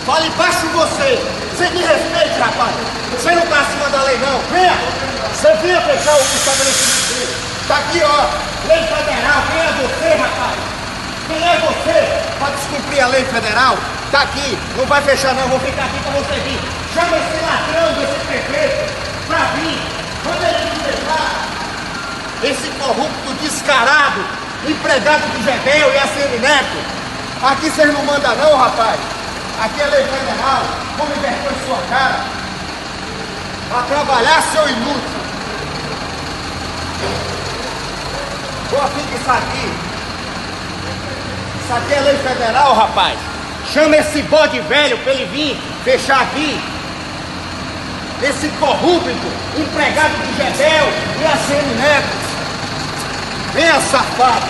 Fala embaixo você. Você me respeite, rapaz. Você não tá acima da lei, não. Venha. Você venha fechar o estabelecimento dele. Tá aqui, ó. Lei federal. Quem é você, rapaz? Quem é você pra descumprir a lei federal? Tá aqui. Não vai fechar, não. Vou ficar aqui pra você vir. Chama esse ladrão desse prefeito pra vir. Manda ele me fechar. Esse corrupto descarado, empregado do Gebel e ACM Neto. Aqui vocês não mandam, não, rapaz. Aqui é lei federal. Como inverter sua cara. Pra trabalhar, seu inútil. Boa, fica isso aqui. Isso aqui é lei federal, rapaz. Chama esse bode velho pra ele vir fechar aqui. Esse corrupto, empregado do Gebel e ACM Neto. Venha, safado.